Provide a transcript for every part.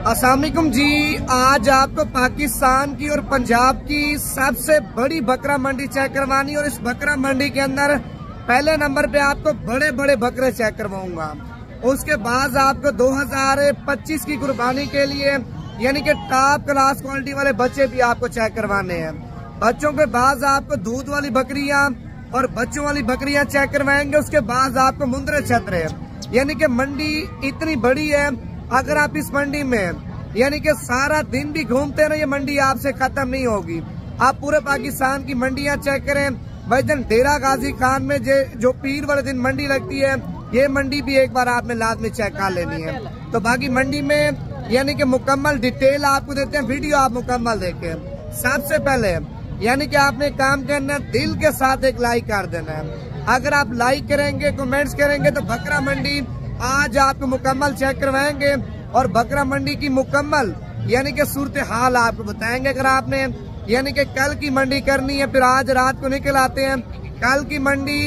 अस्सलाम वालेकुम जी। आज आपको पाकिस्तान की और पंजाब की सबसे बड़ी बकरा मंडी चेक करवानी और इस बकरा मंडी के अंदर पहले नंबर पे आपको बड़े बड़े बकरे चेक करवाऊंगा। उसके बाद आपको 2025 की कुर्बानी के लिए यानी कि टॉप क्लास क्वालिटी वाले बच्चे भी आपको चेक करवाने हैं। बच्चों के बाद आपको दूध वाली बकरियां और बच्चों वाली बकरियां चेक करवाएंगे। उसके बाद आपको मुंदरे छतरे, यानी कि मंडी इतनी बड़ी है, अगर आप इस मंडी में यानी कि सारा दिन भी घूमते रहे, ये मंडी आपसे खत्म नहीं होगी। आप पूरे पाकिस्तान की मंडियां चेक करें। भाईजान डेरा गाजी खान में जो पीर वाले दिन मंडी लगती है, ये मंडी भी एक बार आपने लाजमी चेक कर लेनी है। तो बाकी मंडी में यानी कि मुकम्मल डिटेल आपको देते हैं, वीडियो आप मुकम्मल देखें। सबसे पहले यानी कि आपने काम करना है, दिल के साथ एक लाइक कर देना है। अगर आप लाइक करेंगे, कमेंट्स करेंगे तो बकरा मंडी आज आपको मुकम्मल चेक करवाएंगे और बकरा मंडी की मुकम्मल यानी कि सूरत हाल आपको बताएंगे। अगर आपने यानी कि कल की मंडी करनी है, फिर आज रात को निकल आते हैं। कल की मंडी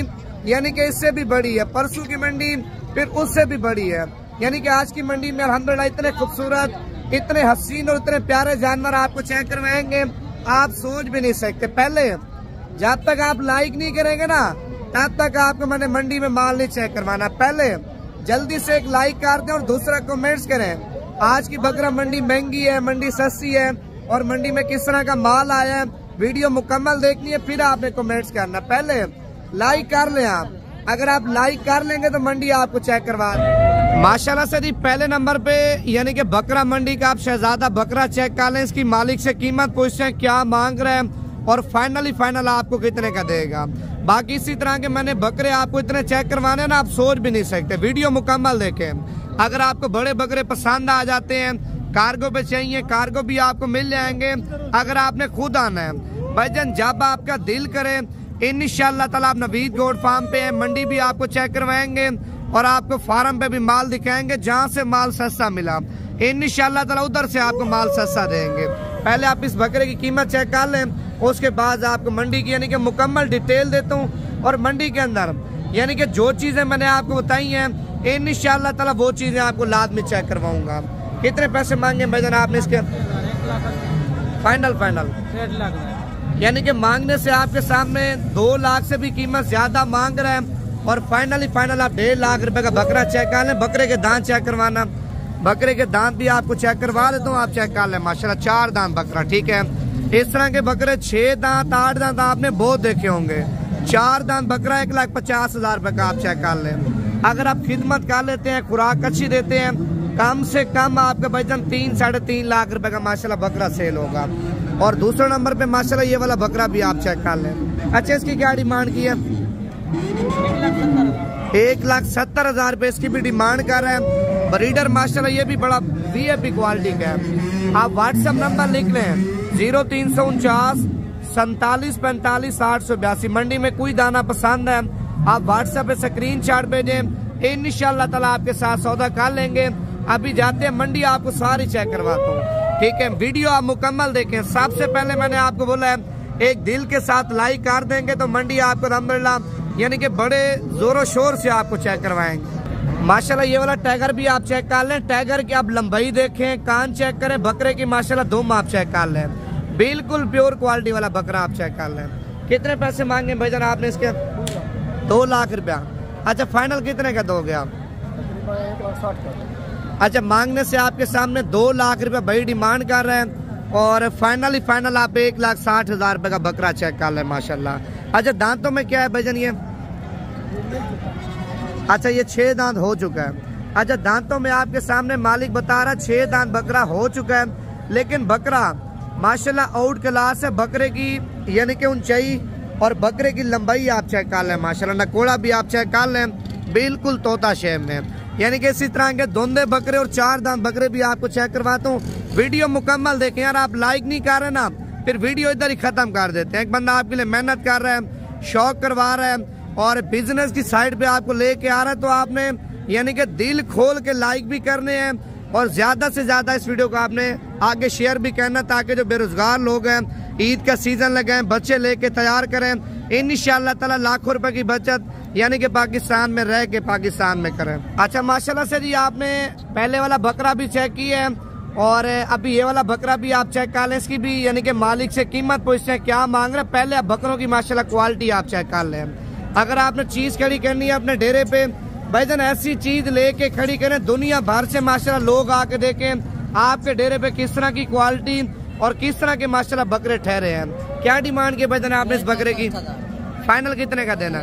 यानी कि इससे भी बड़ी है, परसों की मंडी फिर उससे भी बड़ी है। यानी कि आज की मंडी में अल्हम्दुलिल्लाह इतने खूबसूरत, इतने हसीन और इतने प्यारे जानवर आपको चेक करवाएंगे, आप सोच भी नहीं सकते। पहले जब तक आप लाइक नहीं करेंगे ना, तब तक आपको मैंने मंडी में माल नहीं चेक करवाना। पहले जल्दी से एक लाइक कर दें और दूसरा कमेंट्स करें। आज की बकरा मंडी महंगी है, मंडी सस्ती है और मंडी में किस तरह का माल आया है, वीडियो मुकम्मल देखनी है, फिर आपने कमेंट्स करना। पहले लाइक कर लें आप, अगर आप लाइक कर लेंगे तो मंडी आपको चेक करवा माशाल्लाह से जी। पहले नंबर पे यानी कि बकरा मंडी का आप शहजादा बकरा चेक कर लें। इसकी मालिक से कीमत पूछते हैं क्या मांग रहे हैं और फाइनल आपको कितने का देगा। बाकी इसी तरह के मैंने बकरे आपको इतने चेक करवाने ना, आप सोच भी नहीं सकते। वीडियो मुकम्मल देखें। अगर आपको बड़े बकरे पसंद आ जाते हैं, कार्गो पे चाहिए, कार्गो भी आपको मिल जाएंगे। अगर आपने खुद आना है भाईजान, जब आपका दिल करे, इंशाअल्लाह ताला आप नवीद गोट फार्म पे है, मंडी भी आपको चेक करवाएंगे और आपको फार्म पे भी माल दिखाएंगे जहाँ से माल सस्ता मिला। इंशाअल्लाह ताला उधर से आपको माल सस्ता देंगे। पहले आप इस बकरे की कीमत चेक कर लें, उसके बाद आपको मंडी की यानी कि मुकम्मल डिटेल देता हूँ। और मंडी के अंदर यानी कि जो चीजें मैंने आपको बताई हैं, इंशाअल्लाह ताला वो चीजें आपको लाजमी चेक करवाऊंगा। कितने पैसे मांगे भाईजान आपने इसके? फाइनल यानी कि मांगने से आपके सामने 2 लाख से भी कीमत ज्यादा मांग रहे हैं और फाइनल आप 1.5 लाख रुपए का बकरा चेक कर लें। बकरे के दांत चेक करवाना, बकरे के दांत भी आपको चेक करवा देता हूँ, आप चेक कर लें। माशाल्लाह 4 दांत बकरा, ठीक है। इस तरह के बकरे 6 दांत 8 दांत आपने बहुत देखे होंगे। 4 दांत बकरा 1,50,000 रुपए का आप चेक कर लें। अगर आप खिदमत कर लेते हैं, खुराक अच्छी देते हैं, कम से कम आपका भाईजान 3 साढ़े 3 लाख रुपए का माशाल्लाह बकरा सेल होगा। और दूसरे नंबर पे माशाल्लाह ये वाला बकरा भी आप चेक कर लें। अच्छा, इसकी क्या डिमांड की है? 1,70,000 रुपए इसकी भी डिमांड कर रहे हैं। ब्रीडर माशाल्लाह ये भी बड़ा VIP क्वालिटी का है। आप व्हाट्सएप नंबर लिख लें 0349 47 45 882। मंडी में कोई दाना पसंद है, आप व्हाट्सएप पे स्क्रीनशॉट भेजें, इंशाअल्लाह ताला आपके साथ सौदा कर लेंगे। अभी जाते हैं मंडी, आपको सारी चेक करवाता हूँ, ठीक है। वीडियो आप मुकम्मल देखें। सबसे पहले मैंने आपको बोला है, एक दिल के साथ लाइक कर देंगे तो मंडी आपको अल्हम्दुलिल्लाह यानी कि बड़े जोरों शोर से आपको चेक करवाएंगे। माशाल्लाह ये वाला टाइगर भी आप चेक कर लें। टाइगर की आप लंबाई देखें, कान चेक करें, बकरे की माशाल्लाह दुम आप चेक कर लें। बिल्कुल प्योर क्वालिटी वाला बकरा आप चेक कर लें। कितने पैसे मांगे भाईजान आपने इसके? 2 लाख रुपया। अच्छा, फाइनल कितने का दोगे आप? 1,60,000। अच्छा, मांगने से आपके सामने 2 लाख रुपए बड़ी डिमांड कर रहे हैं और फाइनल आप 1,60,000 रुपए का बकरा चेक कर लें माशाल्लाह। अच्छा, दांतों में क्या है भाईजान ये? अच्छा, ये 6 दांत हो चुका है। अच्छा, दांतों में आपके सामने मालिक बता रहा है 6 दांत बकरा हो चुका है, लेकिन बकरा माशाल्लाह आउट क्लास है। बकरे की यानी कि ऊंचाई और बकरे की लंबाई आप चेक कर लें माशाल्लाह। नकोड़ा भी आप चेक कर लें, बिल्कुल तोता शेप में। यानी कि इसी तरह के धुंधे बकरे और 4 दांत बकरे भी आपको चेक करवाता हूँ। वीडियो मुकम्मल देखें यार। आप लाइक नहीं कर रहे ना, फिर वीडियो इधर ही खत्म कर देते हैं। एक बंदा आपके लिए मेहनत कर रहा है, शौक करवा रहा है और बिजनेस की साइड पे आपको लेके आ रहा है, तो आपने यानी कि दिल खोल के लाइक भी करने हैं और ज्यादा से ज्यादा इस वीडियो को आपने आगे शेयर भी करना, ताकि जो बेरोजगार लोग हैं, ईद का सीजन लगे हैं, बच्चे लेके तैयार करें, इंशाअल्लाह ताला लाखों रुपए की बचत यानी कि पाकिस्तान में रह के पाकिस्तान में करें। अच्छा, माशाल्लाह से जी आपने पहले वाला बकरा भी चेक किया है और अभी ये वाला बकरा भी आप चेक कर लें, इसकी भी यानी कि मालिक से कीमत पूछते हैं क्या मांग रहे हैं। पहले आप बकरों की माशाल्लाह क्वालिटी आप चेक कर लें। अगर आपने चीज खड़ी करनी है अपने डेरे पे भाईजान, ऐसी चीज लेके खड़ी करें, दुनिया भर से माशाल्लाह लोग आके देखें आपके डेरे पे किस तरह की क्वालिटी और किस तरह के माशाल्लाह बकरे ठहरे हैं। क्या डिमांड की भाईजान आपने इस बकरे की? फाइनल कितने का देना?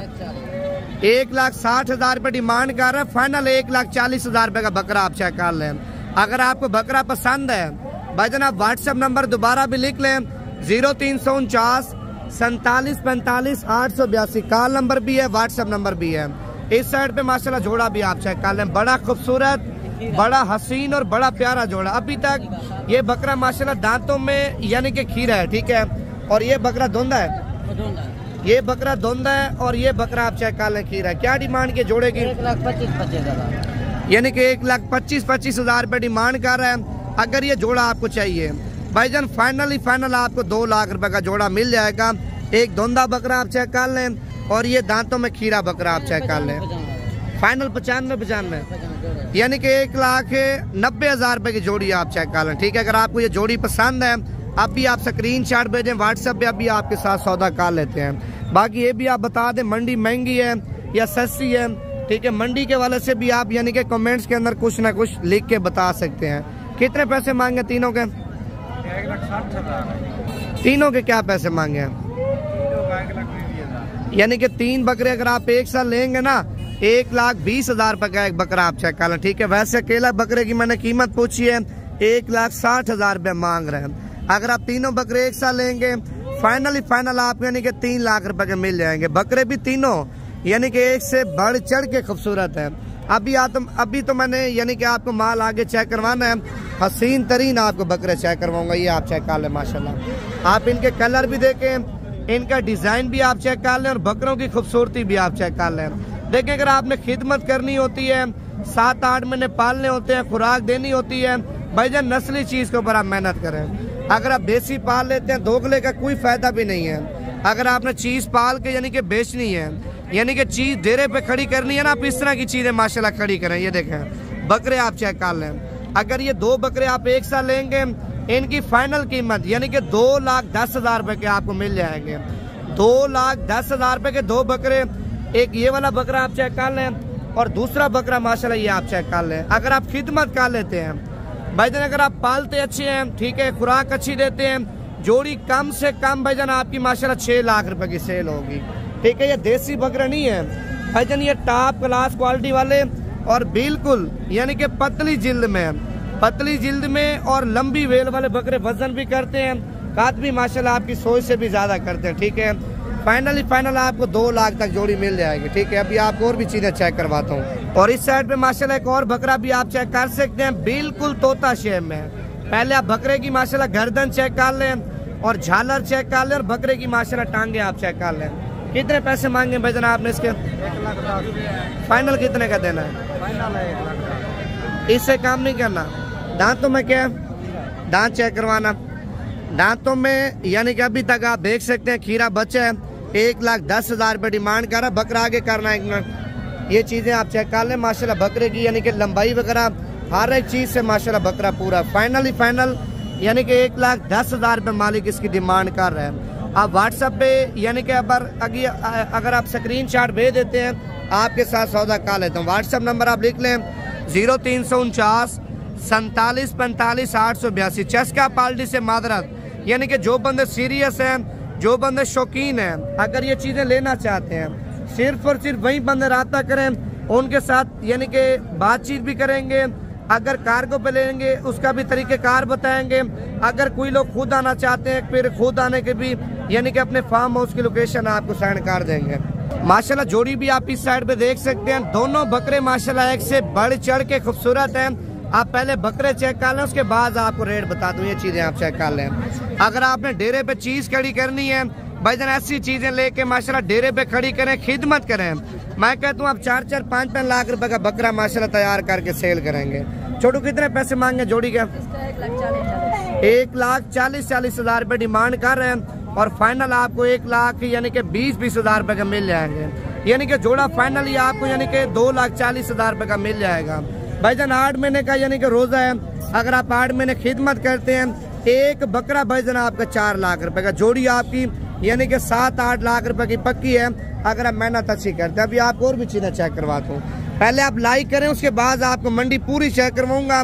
1,60,000 रुपए डिमांड कर रहा है, फाइनल 1,40,000 रुपए का बकरा आप चेक कर लें। अगर आपको बकरा पसंद है भाईजान, आप व्हाट्सएप नंबर दोबारा भी लिख लें 0349 47 45 882। कॉल नंबर भी है, व्हाट्सएप नंबर भी है। इस साइड पे माशाल्लाह जोड़ा भी आप चेक कर लें, बड़ा खूबसूरत, बड़ा हसीन और बड़ा प्यारा जोड़ा। अभी तक ये बकरा माशाल्लाह दांतों में यानी कि खीरा है, ठीक है। और ये बकरा धुंधा है, ये बकरा धुंधा है और ये बकरा आप चेक कर लें खीरा है। क्या डिमांड के जोड़े की? 1,25,000 यानी कि 1,25,000 रुपए डिमांड कर रहे हैं। अगर ये जोड़ा आपको चाहिए भाईजान, फाइनल आपको 2 लाख रुपए का जोड़ा मिल जाएगा। एक धुंधा बकरा आप चेक कर लें और ये दांतों में खीरा बकरा आप चेक कर लें। फाइनल 95 यानी कि 1,90,000 रुपए की जोड़ी आप चेक कर लें, ठीक है। अगर आपको ये जोड़ी पसंद है अभी आप स्क्रीनशॉट भेजें व्हाट्सएप पे, अभी आपके साथ सौदा कर लेते हैं। बाकी ये भी आप बता दें मंडी महंगी है या सस्ती है, ठीक है। मंडी के वाले से भी आप यानी कि कमेंट्स के अंदर कुछ ना कुछ लिख के बता सकते हैं। कितने पैसे मांगे तीनों के? 1,60,000। तीनों के क्या पैसे मांगे हैं? यानी कि 3 बकरे अगर आप एक साथ लेंगे ना 1,20,000 रुपए का एक बकरा आप चेक कर लें, ठीक है। वैसे अकेला बकरे की मैंने कीमत पूछी है 1,60,000 रुपए मांग रहे हैं। अगर आप तीनों बकरे एक साथ लेंगे फाइनल आप यानी कि 3 लाख रुपए के मिल जाएंगे। बकरे भी तीनों यानी कि एक से बढ़ चढ़ के खूबसूरत है। अभी तो मैंने यानी कि आपको माल आगे चेक करवाना है, हसीन तरीन आपको बकरे चेक करवाऊंगा। ये आप चेक कर लें माशाल्लाह, आप इनके कलर भी देखें, इनका डिजाइन भी आप चेक कर लें और बकरों की खूबसूरती भी आप चेक कर लें। देखें अगर आपने खिदमत करनी होती है, 7-8 महीने पालने होते हैं, खुराक देनी होती है भाईजान, नस्ली चीज के ऊपर आप मेहनत करें। अगर आप देसी पाल लेते हैं दोगले का कोई फायदा भी नहीं है। अगर आपने चीज पाल के यानी कि बेचनी है, यानी कि चीज डेरे पे खड़ी करनी है ना, आप इस तरह की चीजें माशाल्लाह खड़ी करें। ये देखें बकरे आप चेक कर लें। अगर ये 2 बकरे आप एक साथ लेंगे इनकी फाइनल कीमत यानी कि 2,10,000 रुपए के आपको मिल जाएंगे। 2,10,000 रुपए के 2 बकरे। एक ये वाला बकरा आप चेक कर लें और दूसरा बकरा माशाल्लाह ये आप चेक कर लें। अगर आप खिदमत कर लेते हैं भाईजान, अगर आप पालते अच्छे हैं, ठीक है, खुराक अच्छी देते हैं, जोड़ी कम से कम भाईजान आपकी माशाल्लाह 6 लाख रुपए की सेल होगी, ठीक है। ये देसी बकरा नहीं है भाईजान, ये टॉप क्लास क्वालिटी वाले और बिल्कुल यानी कि पतली जिल्द में और लंबी वेल वाले बकरे वजन भी करते हैं, काट भी माशाल्लाह आपकी सोच से भी ज्यादा करते हैं, ठीक है। फाइनल आपको 2 लाख तक जोड़ी मिल जाएगी, ठीक है। अभी आपको और भी चीजें चेक करवाता हूँ। और इस साइड पे माशाल्लाह एक और बकरा भी आप चेक कर सकते हैं, बिल्कुल तोता शेप में। पहले आप बकरे की माशाल्लाह गर्दन चेक कर लें और झालर चेक कर लें और बकरे की माशाल्लाह टांगे आप चेक कर लें। कितने पैसे मांगे भाईजान आपने इसके? 1,10,000। फाइनल कितने का देना है? फाइनल है 1,00,000। इससे काम नहीं करना। दांतों में क्या है? दांत चेक करवाना। दांतों में यानी कि अभी तक आप देख सकते हैं खीरा बच्चा है, 1,10,000 रुपए डिमांड कर रहा है। बकरा आगे करना है 1 मिनट। ये चीजें आप चेक कर लें माशाल्लाह, बकरे की यानी कि लंबाई वगैरह हर एक चीज से माशाल्लाह बकरा पूरा फाइनल यानी कि 1,10,000 रुपए मालिक इसकी डिमांड कर रहे हैं। आप व्हाट्सएप पे यानी कि अगर आप स्क्रीनशॉट भेज देते हैं आपके साथ सौदा कर लेता हूँ। व्हाट्सएप नंबर आप लिख लें 0349 47 45 882। चस्का पार्टी से मादरत, यानी कि जो बंदे सीरियस हैं, जो बंदे शौकीन हैं, अगर ये चीजें लेना चाहते हैं सिर्फ और सिर्फ वही बंदे राब्ता करें, उनके साथ यानी कि बातचीत भी करेंगे। अगर कार्गो पे लेंगे उसका भी तरीक़ेकार बताएंगे। अगर कोई लोग खुद आना चाहते हैं फिर खुद आने के भी यानी कि अपने फार्म हाउस की लोकेशन आपको सेंड कर देंगे। माशाल्लाह जोड़ी भी आप इस साइड पे देख सकते हैं, दोनों बकरे माशाल्लाह एक से बढ़ चढ़ के खूबसूरत हैं। आप पहले बकरे चेक कर लें, उसके बाद आपको रेट बता दूं, ये चीजें आप चेक कर लें। अगर आपने डेरे पे चीज खड़ी करनी है भाईजान, ऐसी चीजें लेके माशाल्लाह डेरे पे खड़ी करें, खिदमत करें। मैं कहता हूँ आप 4-4, 5-5 लाख रुपए का बकरा माशाल्लाह तैयार करके सेल करेंगे। छोटू कितने पैसे मांगे जोड़ी के? 1,40,000 रुपए डिमांड कर रहे हैं और फाइनल आपको 1 लाख यानी कि 20,000 रुपए का मिल जाएंगे। यानी कि जोड़ा फाइनली आपको यानी कि 2,40,000 रुपए का मिल जाएगा। भाईजान 8 महीने का यानी कि रोजा है। अगर आप 8 महीने खिदमत करते हैं, एक बकरा भाईजान आपका 4 लाख रुपए का, जोड़ी आपकी यानी कि 7-8 लाख रुपए की पक्की है अगर आप मेहनत अच्छी करते हैं। अभी आपको और भी चीजें चेक करवाता हूँ, पहले आप लाइक करें, उसके बाद आपको मंडी पूरी चेक करवाऊंगा।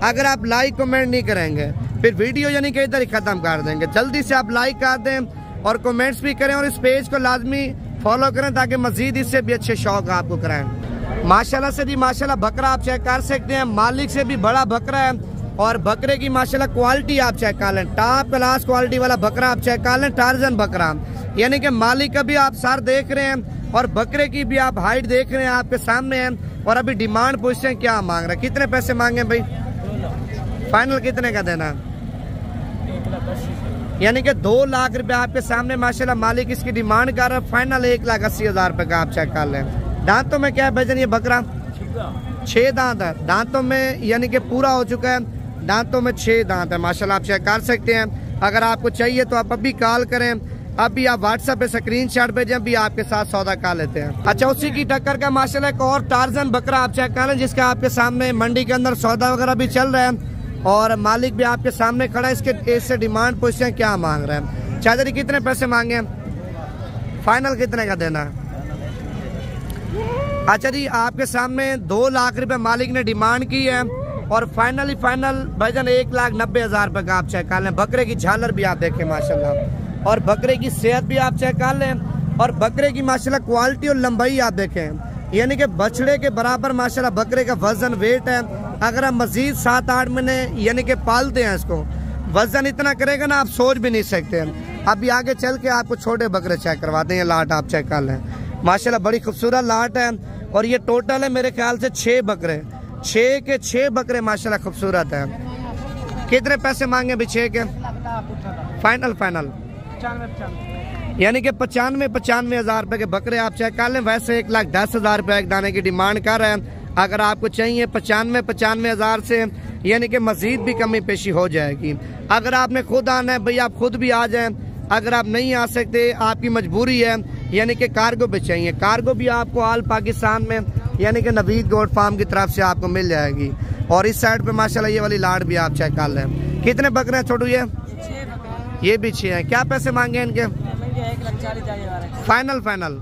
अगर आप लाइक कमेंट नहीं करेंगे फिर वीडियो यानी कि इधर ही खत्म कर देंगे। जल्दी से आप लाइक कर दें और कमेंट्स भी करें और इस पेज को लाजमी फॉलो करें ताकि मजीद इससे भी अच्छे शौक आपको कराएं। माशाल्लाह से जी माशाल्लाह बकरा आप चेक कर सकते हैं, मालिक से भी बड़ा बकरा है और बकरे की माशाल्लाह क्वालिटी आप चेक कर लें, टॉप क्लास क्वालिटी वाला बकरा आप चेक कर लें। टार्जन बकरा यानी कि मालिक का भी आप सर देख रहे हैं और बकरे की भी आप हाइट देख रहे हैं, आपके सामने है। और अभी डिमांड पूछते हैं क्या मांग रहे हैं, कितने पैसे मांगे भाई, फाइनल कितने का देना? यानी कि 2 लाख रुपए आपके सामने माशाल्लाह मालिक इसकी डिमांड कर रहा है। फाइनल 1,80,000 रुपए का आप चेक कर लें। दांतों में क्या है भाईजान ये बकरा? 6 दांत है दांतों में, यानी कि पूरा हो चुका है, दांतों में 6 दांत है माशाल्लाह, आप चेक कर सकते हैं। अगर आपको चाहिए तो आप अभी कॉल करें, अभी आप व्हाट्सएप पे स्क्रीनशॉट भेजें, अभी आपके साथ सौदा कर लेते हैं। अच्छा, उसी की टक्कर का माशाल्लाह एक और टार्जन बकरा आप चेक कर लें जिसका आपके सामने मंडी के अंदर सौदा वगैरह भी चल रहा है और मालिक भी आपके सामने खड़ा है। इससे डिमांड पूछते हैं क्या मांग रहे हैं। चादरी कितने पैसे मांगे, फाइनल कितने का देना? अच्छा जी, आपके सामने 2 लाख रुपए मालिक ने डिमांड की है और फाइनल भाईजान 1,90,000 रुपए का आप चेक कर लें। बकरे की झालर भी आप देखें माशाल्लाह और बकरे की सेहत भी आप चेक कर लें और बकरे की माशाल्लाह क्वालिटी और लंबाई आप देखें, यानी कि बछड़े के बराबर माशाल्लाह बकरे का वजन वेट है। अगर आप मजीद 7-8 महीने यानी कि पालते हैं इसको, वजन इतना करेगा ना आप सोच भी नहीं सकते। अभी आगे चल के आपको छोटे बकरे चेक करवाते हैं, लाट आप चेक कर लें माशाल्लाह बड़ी खूबसूरत लाट है और ये टोटल है मेरे ख्याल से 6 बकरे, 6 के 6 बकरे माशाल्लाह खूबसूरत है। कितने पैसे मांगे अभी 6 के? फाइनल यानी कि 95,000 रुपए के बकरे आप चेक कर लें। वैसे 1,10,000 रुपए एक दाने की डिमांड कर रहे हैं। अगर आपको चाहिए 95,000 से यानी कि मजीद भी कमी पेशी हो जाएगी। अगर आपने खुद आना है भाई आप खुद भी आ जाएं, अगर आप नहीं आ सकते आपकी मजबूरी है, यानी कि कार्गो भी चाहिए, कार्गो भी आपको ऑल पाकिस्तान में यानी कि नवीद गोट फार्म की तरफ से आपको मिल जाएगी। और इस साइड पे माशाल्लाह ये वाली लाट भी आप चेक कर लें। कितने बकरे हैं छोटू? ये भी 6 हैं। क्या पैसे मांगे इनके? 1,40,000 फाइनल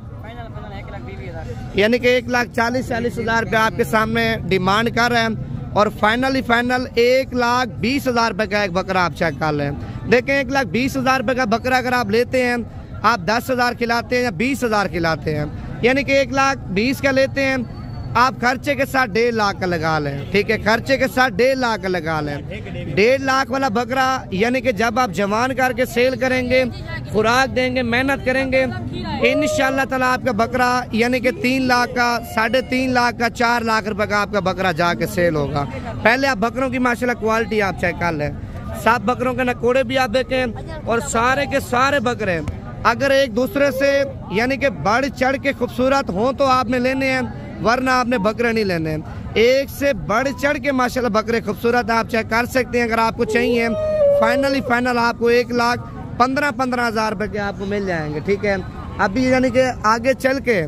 यानी कि 1,40,000 रुपये आपके सामने डिमांड कर रहे हैं और फाइनल 1,20,000 रुपए का एक बकरा आप चेक कर लें। देखें 1,20,000 रुपए का बकरा अगर आप लेते हैं, आप 10,000 खिलाते हैं या 20,000 खिलाते हैं, यानी कि 1,20,000 का लेते हैं, आप खर्चे के साथ 1.5 लाख का लगा लें। ठीक है, खर्चे के साथ 1.5 लाख का लगा लें। 1.5 लाख वाला बकरा यानी कि जब आप जवान करके सेल करेंगे, खुराक देंगे, मेहनत करेंगे, इंशाल्लाह ताला आपका बकरा यानी कि 3 लाख का, 3.5 लाख का, 4 लाख रुपए का आपका बकरा जाके सेल होगा। पहले आप बकरों की माशाल्लाह क्वालिटी आप चेक कर लें। सब बकरों के नकोड़े भी आप देखें और सारे के सारे बकरे अगर एक दूसरे से यानी कि बढ़ चढ़ के खूबसूरत हों तो आपने लेने हैं, वरना आपने बकरे नहीं लेने। एक से बढ़ चढ़ के माशाल्लाह बकरे खूबसूरत आप चेक कर सकते हैं। अगर आपको चाहिए फाइनल आपको 1,15,000 रुपए के आपको मिल जाएंगे। ठीक है, अभी यानी कि आगे चल के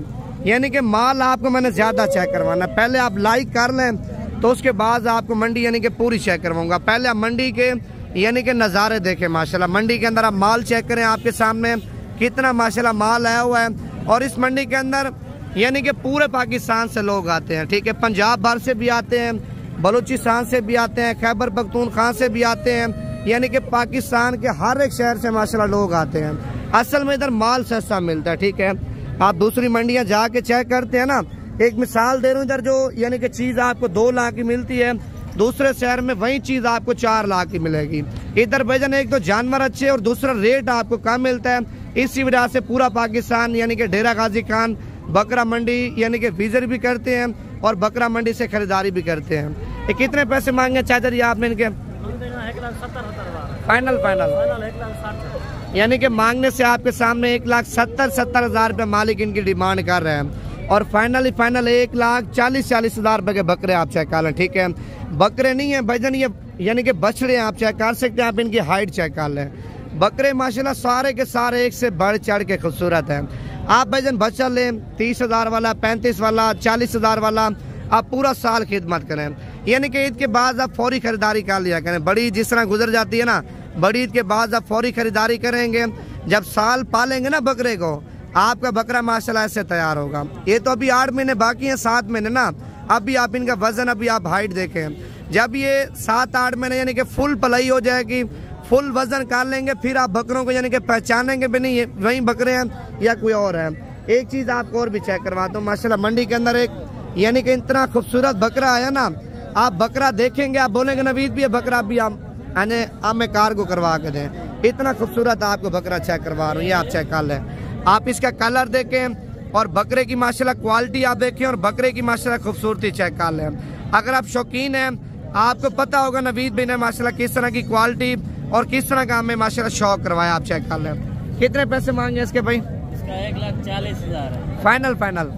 यानी कि माल आपको मैंने ज्यादा चेक करवाना, पहले आप लाइक कर लें तो उसके बाद आपको मंडी यानी कि पूरी चेक करवाऊंगा। पहले आप मंडी के यानी कि नज़ारे देखें माशाल्लाह, मंडी के अंदर आप माल चेक करें, आपके सामने कितना माशाल्लाह माल आया हुआ है। और इस मंडी के अंदर यानी कि पूरे पाकिस्तान से लोग आते हैं। ठीक है, पंजाब भर से भी आते हैं, बलूचिस्तान से भी आते हैं, खैबर पख्तूनख्वा से भी आते हैं, यानी कि पाकिस्तान के हर एक शहर से माशाल्लाह लोग आते हैं। असल में इधर माल सस्ता मिलता है। ठीक है, आप दूसरी मंडियां जाके चेक करते हैं ना, एक मिसाल दे रहा हूँ, इधर जो यानी कि चीज आपको 2 लाख की मिलती है, दूसरे शहर में वही चीज आपको 4 लाख की मिलेगी। इधर भजन एक तो जानवर अच्छे और दूसरा रेट आपको कम मिलता है। इसी वजह से पूरा पाकिस्तान यानी कि डेरा गाजी खान बकरा मंडी यानी कि विजिट भी करते हैं और बकरा मंडी से खरीदारी भी करते हैं। ये कितने पैसे मांगे चाचा जी आपने इनके? फाइनल यानी कि मांगने से आपके सामने 1,70,000 रुपये मालिक इनकी डिमांड कर रहे हैं और फाइनल 1,40,000 रुपये के बकरे आप चेक कर लें। ठीक है, बकरे नहीं है भजन, ये यानी कि बछड़े आप चेक कर सकते हैं, आप इनकी हाइट चेक कर लें। बकरे माशाल्लाह सारे के सारे एक से बढ़ चढ़ के खूबसूरत हैं। आप भजन बच्चा लें 30,000 वाला, 35 वाला, 40,000 वाला, आप पूरा साल खिदमत करें। यानी कि ईद के बाद आप फौरी खरीदारी कर लिया करें। बड़ी ईद जिस तरह गुजर जाती है ना, बड़ी ईद के बाद आप फौरी खरीदारी करेंगे, जब साल पालेंगे ना बकरे को, आपका बकरा माशाल्लाह ऐसे तैयार होगा। ये तो अभी 8 महीने बाकी हैं, 7 महीने ना, अभी आप इनका वजन, अभी आप हाइट देखें, जब ये 7-8 महीने यानी कि फुल पलाई हो जाएगी, फुल वजन कर लेंगे, फिर आप बकरों को यानी कि पहचानेंगे भी नहीं ये वही बकरे हैं या कोई और है। एक चीज़ आपको और भी चेक करवाता हूँ, माशाल्लाह मंडी के अंदर एक यानी कि इतना खूबसूरत बकरा आया ना, आप बकरा देखेंगे आप बोलेंगे नवीद भी है बकरा, भी आप मैं कार्गो करवा के दें। इतना खूबसूरत आपको बकरा चेक करवा रहा हूँ, ये आप चेक कर लें। आप इसका कलर देखें और बकरे की माशाल्लाह क्वालिटी आप देखें और बकरे की माशाल्लाह खूबसूरती चेक कर लें। अगर आप शौकीन हैं, आपको पता होगा नवीद भाई ने माशाल्लाह किस तरह की क्वालिटी और किस तरह का हमें माशाल्लाह शौक करवाया, आप चेक कर लें। कितने पैसे मांगे इसके भाई? इसका 1,40,000 है। फाइनल 1,20,000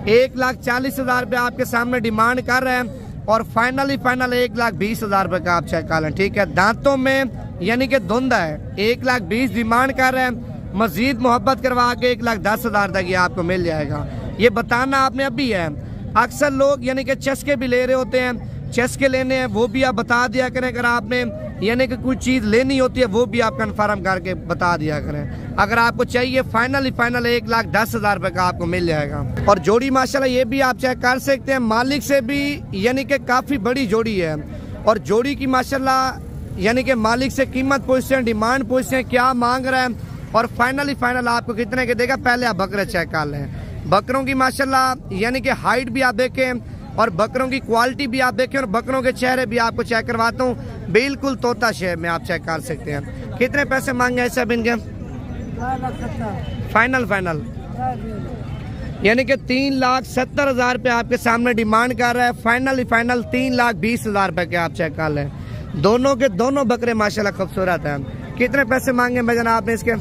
1,40,000 रुपये आपके सामने डिमांड कर रहे हैं और फाइनल 1,20,000 रुपये का आप चेक कर लें। ठीक है, दांतों में यानी कि धुंध है, 1,20,000 डिमांड कर रहे हैं, मजीद मोहब्बत करवा के 1,10,000 तक ये आपको मिल जाएगा। ये बताना आपने अभी है। अक्सर लोग यानी कि चस्के भी ले रहे होते हैं, चस्के लेने हैं वो भी आप बता दिया करें। अगर आपने यानी कि कोई चीज़ लेनी होती है वो भी आप कन्फर्म करके बता दिया करें। अगर आपको चाहिए फाइनल 1,10,000 रुपये का आपको मिल जाएगा। और जोड़ी माशाल्लाह ये भी आप चेक कर सकते हैं, मालिक से भी यानी कि काफ़ी बड़ी जोड़ी है और जोड़ी की माशाल्लाह यानी कि मालिक से कीमत पूछते हैं, डिमांड पूछते हैं, क्या मांग रहे हैं और फाइनल आपको कितने के देगा। पहले आप बकरे चेक कर लें, बकरों की माशाल्लाह यानी कि हाइट भी आप देखें और बकरों की क्वालिटी भी आप देखें और बकरों के चेहरे भी आपको चेक करवाता हूँ, बिल्कुल तोता शेप में आप चेक कर सकते हैं। कितने पैसे मांगे हैं सब इनके? फाइनल यानी कि 3,70,000 रुपये आपके सामने डिमांड कर रहा है। फाइनल 3,20,000 रुपये के आप चेक कर लें। दोनों के दोनों बकरे माशाल्लाह खूबसूरत हैं। कितने पैसे मांगे भाई जनाब आपने इसके?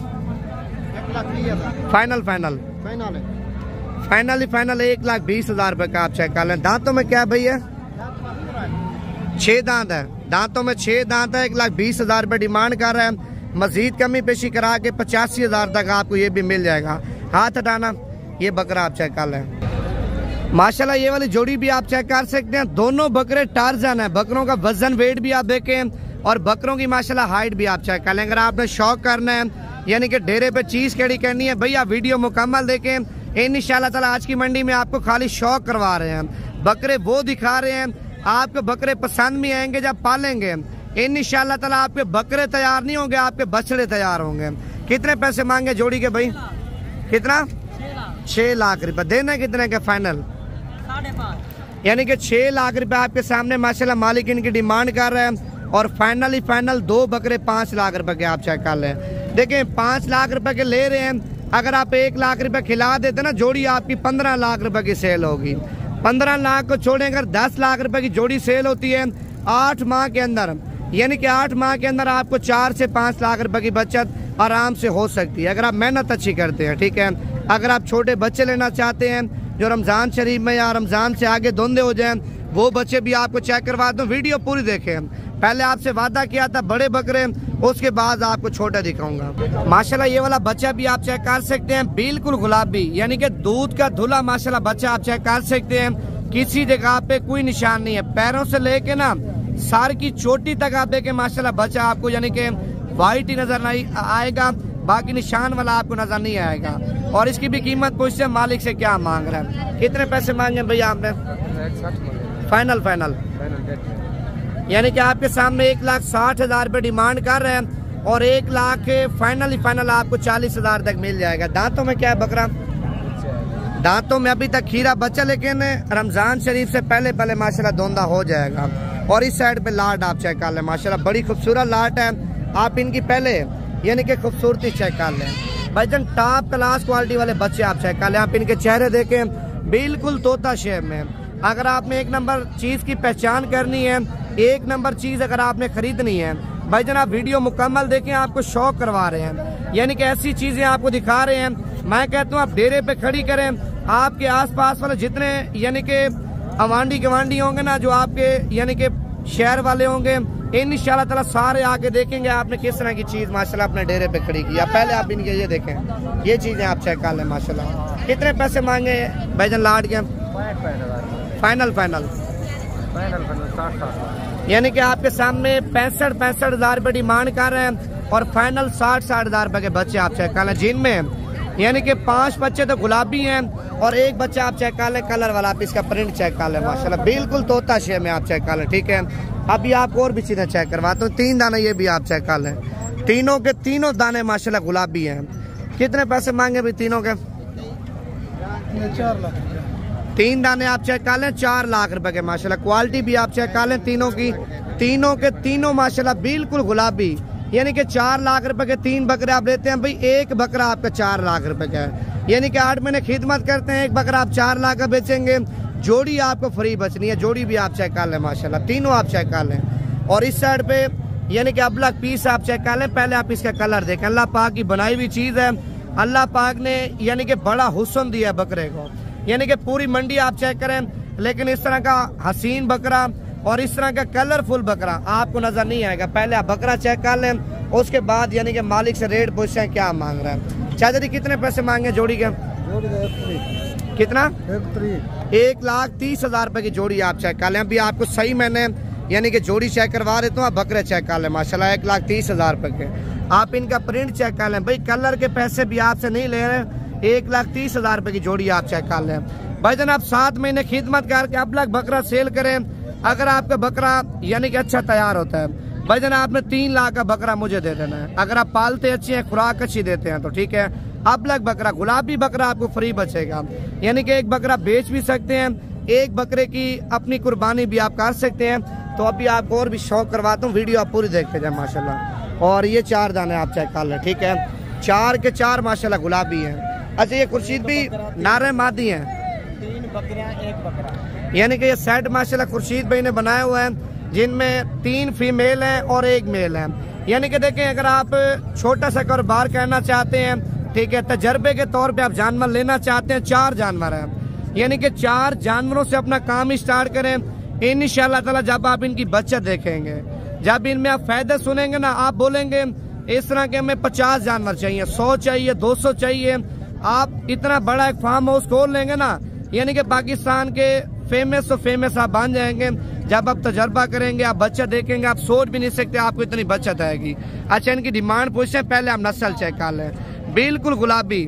फाइनल 1,20,000 रुपये का आप चेक कर लें। दांतों में क्या भैया? 6 दांत है, दांतों में 6 दांत है। 1,20,000 रुपये डिमांड कर रहे हैं, मजीद कमी पेशी करा के 85,000 तक आपको ये भी मिल जाएगा। हाथ हटाना, ये बकरा आप चेक कर लें। माशाल्लाह ये वाली जोड़ी भी आप चेक कर सकते हैं। दोनों बकरे टार्जन है, बकरों का वजन वेट भी आप देखें और बकरों की माशाल्लाह हाइट भी आप चेक कर लें। अगर आपने शौक करना है यानी कि डेरे पे चीज़ कैडी करनी है भैया, वीडियो मुकम्मल देखें। इंशाल्लाह ताला आज की मंडी में आपको खाली शौक करवा रहे हैं, बकरे वो दिखा रहे हैं, आपके बकरे पसंद भी आएंगे जब पालेंगे। इंशाल्लाह ताला आपके बकरे तैयार नहीं होंगे, आपके बछड़े तैयार होंगे। कितने पैसे मांगे जोड़ी के भाई? कितना? 6 लाख रुपए। देना कितने के फाइनल? 5.5 यानी कि 6 लाख रुपए आपके सामने माशाल्लाह मालिक इनकी डिमांड कर रहे हैं और फाइनल 2 बकरे 5 लाख रुपए के आप चेक कर लें। देखें 5 लाख रुपए के ले रहे हैं, अगर आप 1 लाख रुपए खिला देते ना जोड़ी, आपकी 15 लाख रुपए की सेल होगी। 15 लाख को छोड़े अगर 10 लाख रुपए की जोड़ी सेल होती है 8 माह के अंदर, यानी कि 8 माह के अंदर आपको 4 से 5 लाख रुपए की बचत आराम से हो सकती है अगर आप मेहनत अच्छी करते हैं। ठीक है, अगर आप छोटे बच्चे लेना चाहते हैं जो रमज़ान शरीफ में या रमज़ान से आगे धुंधे हो जाएं, वो बच्चे भी आपको चेक करवा दूँ। वीडियो पूरी देखें, पहले आपसे वादा किया था बड़े बकरे, उसके बाद आपको छोटा दिखाऊंगा। माशाल्लाह ये वाला बच्चा भी आप चेक कर सकते हैं, बिल्कुल गुलाबी यानी कि दूध का धुला माशाल्लाह बच्चा आप चेक कर सकते हैं। किसी जगह पे कोई निशान नहीं है, पैरों से लेके ना सर की चोटी तक आप देखें माशाल्लाह बच्चा आपको यानी कि वाइट ही नजर नहीं आएगा, बाकी निशान वाला आपको नजर नहीं आएगा। और इसकी भी कीमत पूछते हैं मालिक से क्या मांग रहा है। कितने पैसे मांगे भैया आपने? फाइनल यानी कि आपके सामने 1,60,000 रुपये डिमांड कर रहे हैं और 1 लाख फाइनल आपको 40,000 तक मिल जाएगा। दांतों में क्या है बकरा? दांतों में अभी तक खीरा बच्चा, लेकिन रमजान शरीफ से पहले माशाल्लाह धोंधा हो जाएगा। और इस साइड पे लाट आप चेक कर लें, माशाल्लाह बड़ी खूबसूरत लाट है। आप इनकी पहले यानी कि खूबसूरती चेक कर लें भाईजान, टॉप क्लास क्वालिटी वाले बच्चे आप चेक कर लें। आप इनके चेहरे देखें, बिल्कुल तोता शेप में। अगर आपने 1 नंबर चीज़ की पहचान करनी है, 1 नंबर चीज़ अगर आपने खरीदनी है भाईजान, आप वीडियो मुकम्मल देखें, आपको शौक करवा रहे हैं, यानी कि ऐसी चीज़ें आपको दिखा रहे हैं। मैं कहता हूँ आप डेरे पे खड़ी करें, आपके आसपास वाले जितने यानी कि अवांडी गवांडी होंगे ना, जो आपके यानी कि शहर वाले होंगे, इंशाल्लाह ताला सारे आके देखेंगे आपने किस तरह की चीज़ माशाल्लाह अपने डेरे पे खड़ी की। पहले आप इनके ये देखें, ये चीज़ें आप चेक कर लें माशाल्लाह। कितने पैसे मांगे भाईजान लाट के? फाइनल यानी कि आपके सामने 65 हजार रुपए डिमांड कर रहे हैं और फाइनल 60 हजार रुपए के बच्चे आप चेक कर लें, जिनमें यानी कि 5 बच्चे तो गुलाबी हैं और एक बच्चा आप चेक कर लें कलर वाला। आप इसका प्रिंट चेक कर लें, माशाल्लाह बिल्कुल तोता शेप में आप चेक कर लें। ठीक है, अभी आपको और भी चीजें चेक करवाता हूँ। 3 दाने ये भी आप चेक कर लें, तीनों के तीनों दाने माशाल्लाह गुलाबी हैं। कितने पैसे मांगे भाई तीनों के? 4 लाख। 3 दाने आप चेक कर लें 4 लाख रुपए के माशाल्लाह। क्वालिटी भी आप चेक कर लें तीनों की, तीनों के तीनों माशाल्लाह बिल्कुल गुलाबी। यानी कि 4 लाख रुपए के 3 बकरे आप लेते हैं भाई, एक बकरा आपका 4 लाख रुपए का है। यानी कि 8 महीने खिदमत करते हैं, एक बकरा आप 4 लाख का बेचेंगे। जोड़ी आपको फ्री बचनी है, जोड़ी भी आप चेक कर लें माशाल्लाह, तीनों आप चेक कर लें। और इस साइड पे यानी कि अबलग पीस आप चेक कर लें। पहले आप इसका कलर देखें, अल्लाह पाक की बनाई हुई चीज है। अल्लाह पाक ने यानी कि बड़ा हुस्न दिया है बकरे को। यानी कि पूरी मंडी आप चेक करें, लेकिन इस तरह का हसीन बकरा और इस तरह का कलरफुल बकरा आपको नजर नहीं आएगा। पहले आप बकरा चेक कर लें, उसके बाद यानी कि मालिक से रेट पूछते हैं क्या मांग रहा है। चाचा जी कितने पैसे मांगे जोड़ी के? कितना? 1,30,000 रुपए की जोड़ी आप चेक कर लें। अभी आपको सही मैंने यानी कि जोड़ी चेक करवा देता हूँ, आप बकरे चेक कर लें माशाल्लाह 1,30,000 रुपए के। आप इनका प्रिंट चेक कर लें भाई, कलर के पैसे भी आपसे नहीं ले रहे। 1,30,000 रुपए की जोड़ी आप चेक कर लें। भाईजान आप 7 महीने खिदमत करके अब लग बकरा सेल करें, अगर आपका बकरा यानी कि अच्छा तैयार होता है भाईजान, आपने 3 लाख का बकरा मुझे दे देना है। अगर आप पालते अच्छे हैं, खुराक अच्छी देते हैं तो ठीक है। अब लग बकरा गुलाबी बकरा आपको फ्री बचेगा, यानी कि एक बकरा बेच भी सकते हैं, एक बकरे की अपनी कुर्बानी भी आप कर सकते हैं। तो अभी आपको और भी शौक करवाता हूँ, वीडियो आप पूरी देखते जाए माशाल्लाह। और ये 4 दाने आप चेक कर लें, ठीक है, 4 के 4 माशाल्लाह गुलाबी हैं। अच्छा ये खुर्शीद भी नारे मादी हैं, 3 बकरियां 1 बकरा, यानी कि ये सेट माशाल्लाह खुर्शीद भाई ने बनाया हुआ है, जिनमें 3 फीमेल हैं और 1 मेल है। यानी कि देखें, अगर आप छोटा सा कारोबार करना चाहते हैं, ठीक है, तजर्बे के तौर पे आप जानवर लेना चाहते हैं, 4 जानवर हैं, यानी कि 4 जानवरों से अपना काम स्टार्ट करें। इंशाअल्लाह ताला जब आप इनकी बचत देखेंगे, जब इनमें आप फायदे सुनेंगे ना, आप बोलेंगे इस तरह के हमें 50 जानवर चाहिए, 100 चाहिए, 200 चाहिए। आप इतना बड़ा एक फार्म हाउस खोल लेंगे ना, यानी कि पाकिस्तान के फेमस तो फेमस आप बन जाएंगे। जब आप तजर्बा करेंगे, आप बच्चा देखेंगे, आप सोच भी नहीं सकते आपको इतनी बचत आएगी। अच्छा इनकी डिमांड पूछते हैं, पहले आप नस्ल चेक कर लें, बिल्कुल गुलाबी,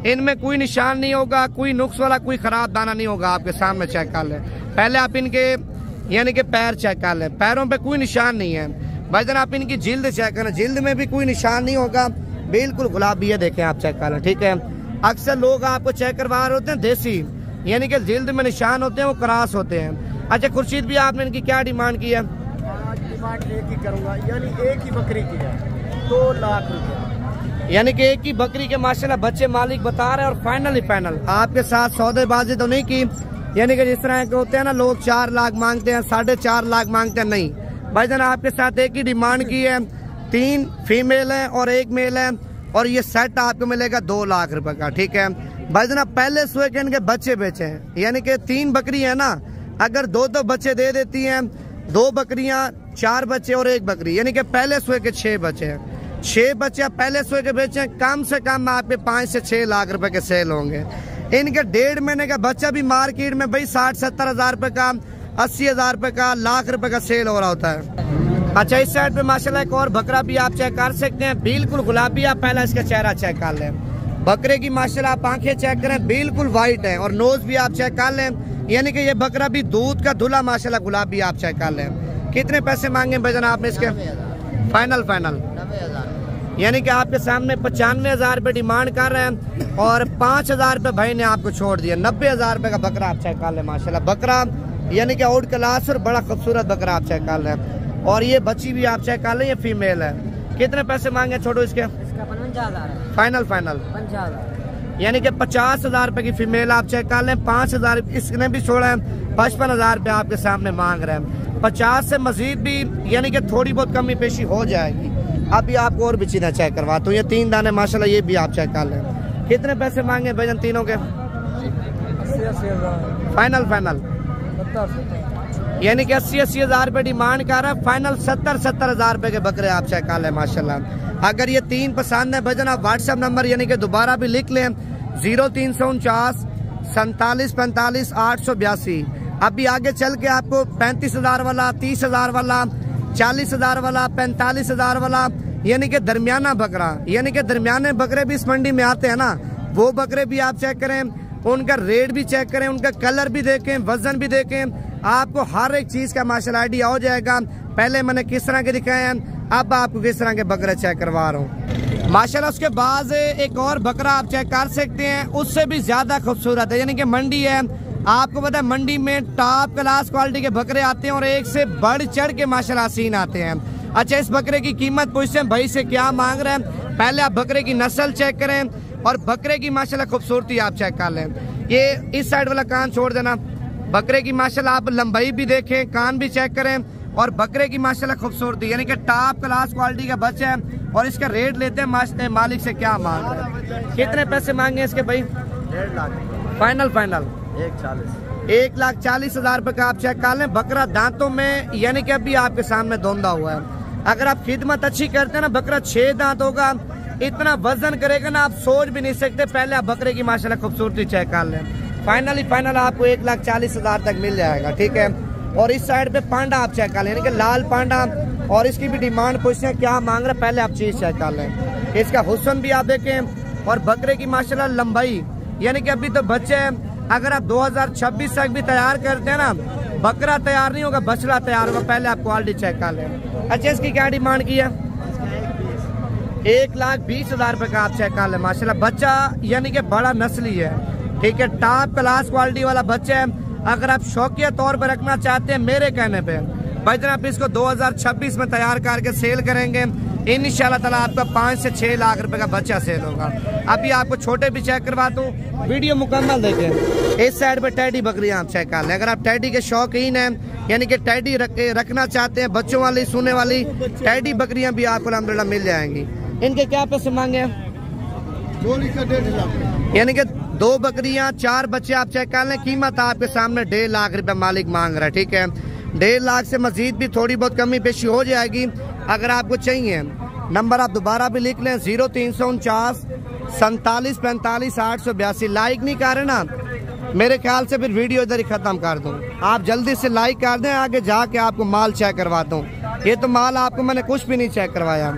इनमें कोई निशान नहीं होगा, कोई नुक्स वाला कोई खराब दाना नहीं होगा, आपके सामने चेक कर लें। पहले आप इनके यानी कि पैर चेक कर लें, पैरों पे कोई निशान नहीं है। भाईजान आप इनकी जिल्द चेक करें, जिल्द में भी कोई निशान नहीं होगा, बिल्कुल गुलाबी है, देखें आप चेक कर लें, ठीक है। अक्सर लोग आपको चेक करवा रहे होते हैं देसी, यानी कि जिल्द में निशान होते हैं, वो क्रॉस होते हैं। अच्छा खुर्शीद भी आपने इनकी क्या डिमांड की है? आज डिमांड एक ही करूंगा, यानी एक ही बकरी की है, 2 लाख रुपया, यानी कि एक ही बकरी के माशाल्लाह बच्चे मालिक बता रहे हैं। और फाइनल ही फाइनल आपके साथ सौदेबाजी तो नहीं की, यानी कि जिस तरह के होते हैं ना लोग 4 लाख मांगते हैं, 4.5 लाख मांगते हैं, नहीं भाईजान आपके साथ एक ही डिमांड की है। 3 फीमेल है और 1 मेल है, और ये सेट आपको मिलेगा 2 लाख रुपए का, ठीक है। भाईजान आप पहले सुए के इनके बच्चे बेचे हैं, यानी कि 3 बकरी है ना, अगर 2 बच्चे दे देती हैं, 2 बकरियां 4 बच्चे और 1 बकरी, यानी कि पहले सुए के 6 बच्चे हैं। 6 बच्चे आप पहले सुए के बेचे, कम से कम आपके 5 से 6 लाख रुपए के सेल होंगे। इनके 1.5 महीने का बच्चा भी मार्केट में भाई 60-70 हजार रुपए का, 80 हजार रुपए का, लाख रुपए का सेल हो रहा होता है। अच्छा इस साइड पे माशाल्लाह एक और बकरा भी आप चेक कर सकते हैं, बिल्कुल गुलाबी। आप पहला इसका चेहरा चेक कर लें, बकरे की माशाल्लाह आप आंखें चेक करें, बिल्कुल व्हाइट है, और नोज भी आप चेक कर लें, यानी कि ये बकरा भी दूध का धुला माशाल्लाह गुलाबी आप चेक कर लें। कितने पैसे मांगे भाईजान आपने इसके? फाइनल 90,000, यानी कि आपके सामने 95,000 रुपए डिमांड कर रहे हैं, और 5,000 रुपए भाई ने आपको छोड़ दिया। 90,000 रुपए का बकरा आप चेक कर लें माशाल्लाह, बकरा यानी कि आउट क्लास और बड़ा खूबसूरत बकरा आप चेक कर लें। और ये बच्ची भी आप चेक कर लें, ये फीमेल है। कितने पैसे मांगे छोड़ो इसके? इसका 55,000 है, फाइनल 55,000, यानी कि 50,000 रुपए की फीमेल आप चेक कर लें, 5,000 इसने भी छोड़ा है, 55,000 रुपए आपके सामने मांग रहे हैं। 50 से मजीद भी यानी कि थोड़ी बहुत कमी पेशी हो जाएगी। अभी आपको और भी चीजें चेक करवाता हूँ, ये 3 दाने माशाल्लाह ये भी आप चेक कर लें। कितने पैसे मांगे भाईजान तीनों के? 80,000, फाइनल, यानी कि 80 हजार रुपए डिमांड कर रहा है, फाइनल 70 हजार रुपए के बकरे आप चेक कर लें माशाल्लाह। अगर ये 3 पसंद है भाईजान, आप व्हाट्सएप नंबर यानी कि दोबारा भी लिख लें, 0349 47 45 882। अभी आगे चल के आपको 35,000 वाला, 30,000 वाला, 40,000 वाला, 45,000 वाला, यानी कि दरमियाना बकरा, यानी कि दरमियाने बकरे भी इस मंडी में आते हैं ना, वो बकरे भी आप चेक करें, उनका रेट भी चेक करें, उनका कलर भी देखें, वजन भी देखें, आपको हर एक चीज का माशाल्लाह आइडिया हो जाएगा। पहले मैंने किस तरह के दिखाए हैं, अब आपको किस तरह के बकरे चेक करवा रहा हूँ माशाल्लाह। उसके बाद एक और बकरा आप चेक कर सकते हैं, उससे भी ज्यादा खूबसूरत है, यानी कि मंडी है, आपको पता है मंडी में टॉप क्लास क्वालिटी के बकरे आते हैं और एक से बढ़ चढ़ के माशाल्लाह सीन आते हैं। अच्छा, इस बकरे की कीमत पूछते हैं भाई से क्या मांग रहे हैं, पहले आप बकरे की नस्ल चेक करें और बकरे की माशाल्लाह खूबसूरती आप चेक कर लें। ये इस साइड वाला कान छोड़ देना, बकरे की माशाल्लाह आप लंबाई भी देखें, कान भी चेक करें और बकरे की माशाल्लाह खूबसूरती, यानी कि टॉप क्लास क्वालिटी का बच्चा है। और इसका रेट लेते हैं मालिक से क्या मांग रहे हैं, कितने पैसे मांगे इसके भाई? 1.5 लाख फाइनल फाइनल 1,40,000 रुपए का आप चेक कर लें। बकरा दांतों में यानी कि अभी आपके सामने धोंदा हुआ है। अगर आप खिदमत अच्छी करते हैं ना, बकरा 6 दांत होगा, इतना वजन करेगा ना, आप सोच भी नहीं सकते। पहले आप बकरे की माशाल्लाह खूबसूरती चेक कर लें। फाइनल आपको 1,40,000 तक मिल जाएगा, ठीक है। और इस साइड पे पांडा आप चेक कर लें, यानी कि लाल पांडा, और इसकी भी डिमांड पूछते हैं क्या मांग रहे हैं, पहले आप चीज चेक कर लें। इसका हुस्न भी आप देखें और बकरे की माशाल्लाह लंबाई, यानी कि अभी तो बच्चे हैं, अगर आप 2026 तक भी तैयार करते हैं ना, बकरा तैयार नहीं होगा, बछड़ा तैयार होगा। पहले आप क्वालिटी चेक कर लें। अच्छा, इसकी क्या डिमांड की है? 1,20,000 रुपए का आप चेक कर लें। माशाल्लाह बच्चा यानी कि बड़ा नस्ली है, ठीक है, टॉप क्लास क्वालिटी वाला बच्चा है। अगर आप शौकिया तौर पर रखना चाहते हैं, मेरे कहने पे भाई जनाब इसको 2026 में तैयार करके सेल करेंगे इंशाल्लाह ताला, आपका 5 से 6 लाख रुपए का बच्चा सेल होगा। अभी आपको छोटे भी चेक करवा दूं, वीडियो मुकम्मल देखें। इस साइड पे टैडी बकरियां आप चेक कर लें। अगर आप टैडी के शौकीन हैं, यानी कि टैडी रखना चाहते हैं, बच्चों वाली सोने वाली टैडी बकरियां भी आपको अल्हम्दुलिल्लाह मिल जाएंगी। इनके क्या पैसे मांगे हैं? जोड़ी का 1.5 लाख, यानी कि 2 बकरियां 4 बच्चे आप चेक कर लें। कीमत आपके सामने 1.5 लाख रुपए मालिक मांग रहा है, ठीक है। 1.5 लाख से मजीद भी थोड़ी बहुत कमी पेशी हो जाएगी अगर आपको चाहिए। नंबर आप दोबारा भी लिख लें, 0349 47 45 882। लाइक नहीं कर रहे ना, मेरे ख्याल से फिर वीडियो इधर ही खत्म कर दूं। आप जल्दी से लाइक कर दें, आगे जाके आपको माल चेक करवाता हूँ। ये तो माल आपको मैंने कुछ भी नहीं चेक करवाया।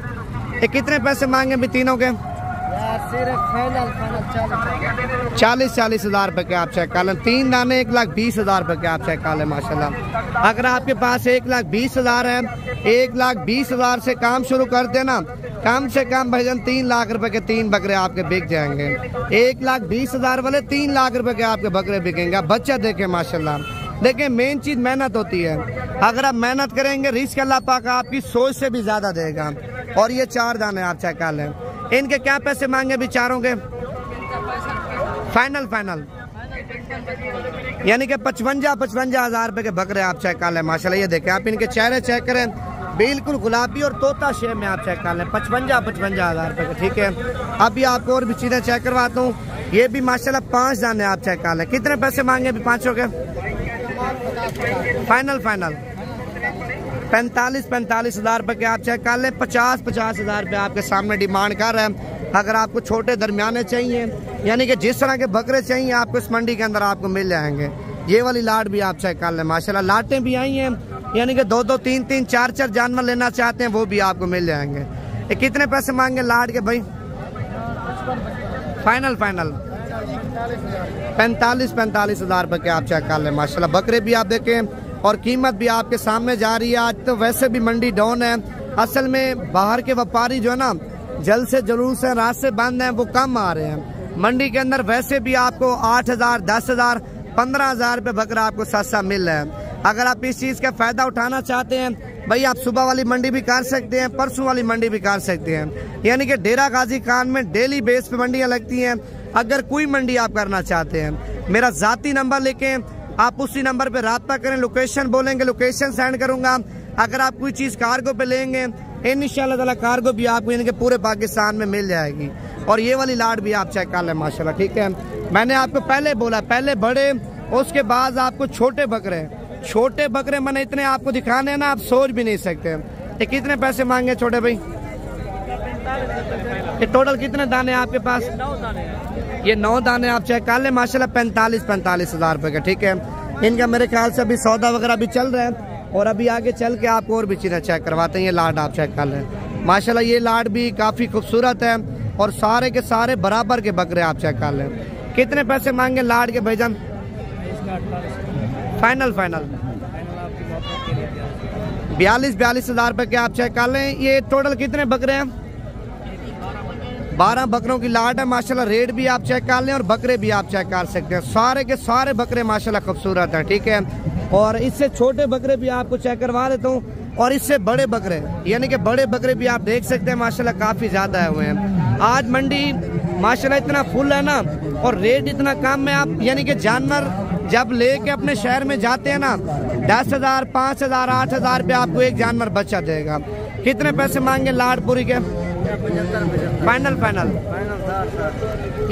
ये कितने पैसे मांगे भी तीनों के? फाइनल 40,000 रुपए के आप चेक कर लें। 3 दाने 1,20,000 रुपए के आप चेक कर लें। माशाल्लाह अगर आपके पास 1,20,000 है, 1,20,000 से काम शुरू कर देना, कम से कम भाईजान 3 लाख रुपए के 3 बकरे आपके बिक जाएंगे। 1,20,000 वाले 3 लाख रुपए के आपके बकरे बिकेंगे। बच्चा देखें माशाल्लाह, देखिए मेन चीज मेहनत होती है। अगर आप मेहनत करेंगे, रिस्क अल्लाह पाक आपकी सोच से भी ज्यादा देगा। और ये 4 दाने आप चेक कर लें। इनके क्या पैसे मांगे बेचारों के? फाइनल यानी कि 55,000 रुपए के बकरे आप चेक कर लें। माशाल्लाह ये देखें, आप इनके चेहरे चेक करें, बिल्कुल गुलाबी और तोता शेप में आप चेक कर लें। 55,000 रुपए के, ठीक है। अभी आपको और भी चीजें चेक करवाता हूँ। ये भी माशाल्लाह 5 दाने आप चेक कर लें। कितने पैसे मांगे अभी पांचों के? फाइनल 45,000 रुपए के आप चेक कर लें। 50,000 रुपए आपके सामने डिमांड कर रहे हैं। अगर आपको छोटे दरमियाने चाहिए, यानी कि जिस तरह के बकरे चाहिए, आपको इस मंडी के अंदर आपको मिल जाएंगे। ये वाली लाट भी आप चेक कर लें। माशाल्लाह लाटें भी आई हैं, यानी कि 2-2, 3-3, 4-4 जानवर लेना चाहते हैं, वो भी आपको मिल जाएंगे। ये कितने पैसे मांगे लाट के भाई? फाइनल 45,000 रुपए के आप चेक कर लें। माशाल्लाह बकरे भी आप देखें और कीमत भी आपके सामने जा रही है। आज तो वैसे भी मंडी डाउन है। असल में बाहर के व्यापारी जो है ना, जल्द से जुलूस है, रास्ते बंद हैं, वो कम आ रहे हैं। मंडी के अंदर वैसे भी आपको 8,000, 10,000, 15,000 रुपए बकरा आपको सस्ता मिल रहा है। अगर आप इस चीज का फायदा उठाना चाहते हैं भाई, आप सुबह वाली मंडी भी कर सकते हैं, परसों वाली मंडी भी कर सकते हैं। यानी कि डेरा गाजी खान में डेली बेस पे मंडियां लगती हैं। अगर कोई मंडी आप करना चाहते हैं, मेरा जाती नंबर लेके आप उसी नंबर पे राब्ता करें। लोकेशन बोलेंगे, लोकेशन सेंड करूंगा। अगर आप कोई चीज कार्गो पे लेंगे, इंशाल्लाह ताला कार्गो भी आपको यानी कि पूरे पाकिस्तान में मिल जाएगी। और ये वाली लाट भी आप चेक कर लें माशाल्लाह, ठीक है। मैंने आपको पहले बोला, पहले बड़े, उसके बाद आपको छोटे बकरे। छोटे बकरे मैंने इतने आपको दिखाने हैं ना, आप सोच भी नहीं सकते। ये कितने पैसे मांगे छोटे भाई? ये टोटल कितने दाने आपके पास? 9 दाने। ये 9 दाने आप चेक कर लें। माशाल्लाह 45,000 रुपए का, ठीक है। इनका मेरे ख्याल से अभी सौदा वगैरह भी चल रहा है और अभी आगे चल के आपको और भी चीज़ें चेक करवाते हैं। ये लाड आप चेक कर लें माशाल्लाह, ये लाड भी काफ़ी खूबसूरत है और सारे के सारे बराबर के बकरे आप चेक कर लें। कितने पैसे मांगे लाड के भाईजान? फाइनल 42 हज़ार रुपये के आप चेक कर लें। ये टोटल कितने बकरे हैं? 12 बकरों की लाट है माशाल्लाह। रेट भी आप चेक कर लें और बकरे भी आप चेक कर सकते हैं। सारे के सारे बकरे माशाल्लाह खूबसूरत हैं, ठीक है। और इससे छोटे बकरे भी आपको चेक करवा देता हूँ और इससे बड़े बकरे यानी कि बड़े बकरे भी आप देख सकते हैं माशाल्लाह, काफ़ी ज़्यादा है हुए हैं। आज मंडी माशाल्लाह इतना फुल है ना और रेट इतना कम है। आप यानी कि जानवर जब लेके अपने शहर में जाते हैं ना 10,000, 5,000, 8,000 रुपये आपको एक जानवर बच्चा देगा। कितने पैसे मांगे लाडपुरी के? फाइनल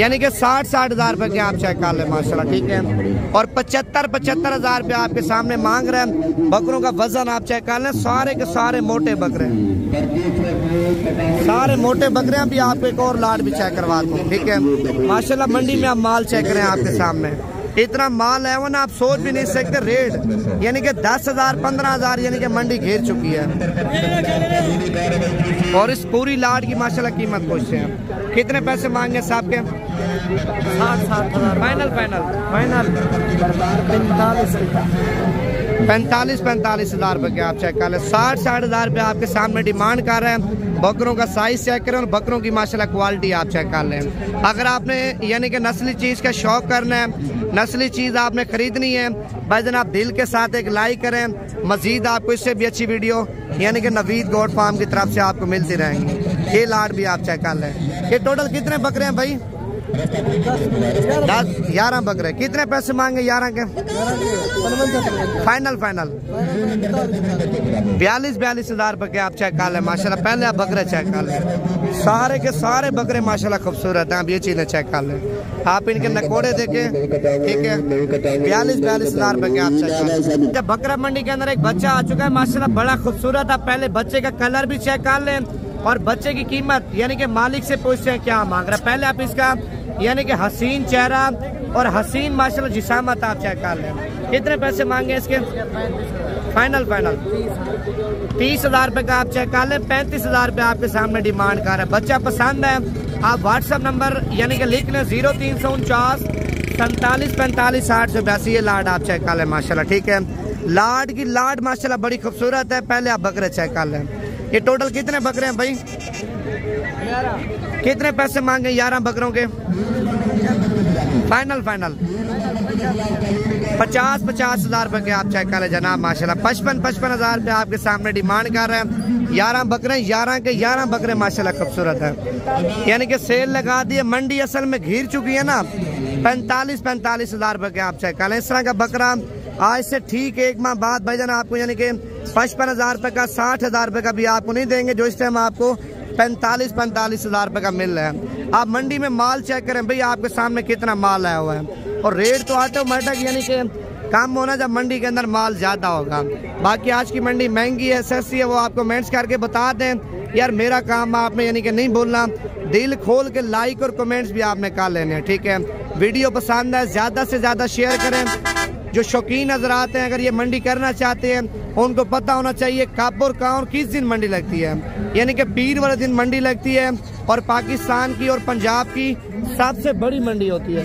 यानी कि 60 हज़ार रुपये के आप चेक कर लें माशाल्लाह, ठीक है। और 75 हज़ार रुपये आपके सामने मांग रहे हैं। बकरों का वजन आप चेक कर लें, सारे के सारे मोटे बकरे, सारे मोटे बकरे हैं। अभी आपको एक और लाट भी चेक करवा दूँ, ठीक है। माशाल्लाह मंडी में आप माल चेक करें, आपके सामने इतना माल है वो ना, आप सोच भी नहीं सकते। रेट यानी कि 10,000, 15,000 यानी कि मंडी घेर चुकी है। और इस पूरी लाट की माशाल्लाह कीमत पूछते हैं। कितने पैसे मांगे साहब के? 60,000 फाइनल 45 हज़ार रुपये के आप चेक कर लें। 60 हज़ार रुपये आपके सामने डिमांड कर रहे हैं। बकरों का साइज चेक करें और बकरों की माशाल्लाह क्वालिटी आप चेक कर लें। अगर आपने यानी कि नस्ली चीज़ का शौक करना है, नस्ली चीज़ आपने खरीदनी है, भाईजान आप दिल के साथ एक लाइक करें। मजीद आपको इससे भी अच्छी वीडियो यानी कि नवीद गोट फार्म की तरफ से आपको मिलती रहेंगी। ये लाट भी आप चेक कर लें। ये टोटल कितने बकरे हैं भाई? 11 बकरे। कितने पैसे मांगे 11 के? फाइनल 42 हज़ार रुपये के आप चेक कर लें माशाल्लाह। पहले आप बकरे चेक कर लें, सारे के सारे बकरे माशाल्लाह खूबसूरत हैं। आप ये चीज़ें चेक कर लें, आप इनके नकोड़े देखें, ठीक है। 42 हज़ार रुपये के आप चेक कर लें। जब बकरा मंडी के अंदर एक बच्चा आ चुका है माशाल्लाह, बड़ा खूबसूरत है। पहले बच्चे का कलर भी चेक कर लें और बच्चे की कीमत यानी कि मालिक से पूछते हैं क्या मांग रहा है। पहले आप इसका यानी कि हसीन चेहरा और हसीन माशाल्लाह जिसामत आप चेक कर लें। कितने पैसे मांगे इसके? फाइनल 30 हज़ार रुपये का आप चेक कर लें। 35 हज़ार रुपये आपके सामने डिमांड कर रहा है। बच्चा पसंद है आप व्हाट्सअप नंबर यानी कि लिख लें 0349 47 45 882। ये लाड आप चेक कर लें माशाल्लाह, ठीक है। लाड की लाड माशाल्लाह बड़ी खूबसूरत है। पहले आप बकरे चेक कर लें। ये टोटल कितने बकरे हैं भाई? 11। कितने पैसे मांगे 11 बकरों के? फाइनल 50 हज़ार रुपये के आप चेक कर लें जनाब माशाल्लाह। 55 हज़ार रुपये आपके सामने डिमांड कर रहे हैं। 11 बकरे, 11 के 11 बकरे माशाल्लाह खूबसूरत है। यानी कि सेल लगा दी है, मंडी असल में घिर चुकी है ना। 45 हज़ार रुपये के आप चेक कर लें। इस तरह का बकरा आज से ठीक 1 माह बाद भाईजान आपको यानी कि 55 हज़ार रुपये का, 60 हज़ार रुपये का भी आपको नहीं देंगे, जो इस टाइम आपको 45 हज़ार रुपये का मिल रहा है। आप मंडी में माल चेक करें भाई, आपके सामने कितना माल आया हुआ है। और रेट तो ऑटोमेटिक यानी कि कम होना जब मंडी के अंदर माल ज़्यादा होगा। बाकी आज की मंडी महंगी है, सस्ती है, वो आपको कमेंट्स करके बता दें। यार मेरा काम आपने यानी कि नहीं बोलना, दिल खोल के लाइक और कमेंट्स भी आपने कर लेने हैं, ठीक है। वीडियो पसंद है ज़्यादा से ज़्यादा शेयर करें। जो शौकीन नजर आते हैं अगर ये मंडी करना चाहते हैं, उनको पता होना चाहिए कब और कहाँ और किस दिन मंडी लगती है। यानी कि पीर वाले दिन मंडी लगती है और पाकिस्तान की और पंजाब की सबसे बड़ी मंडी होती है।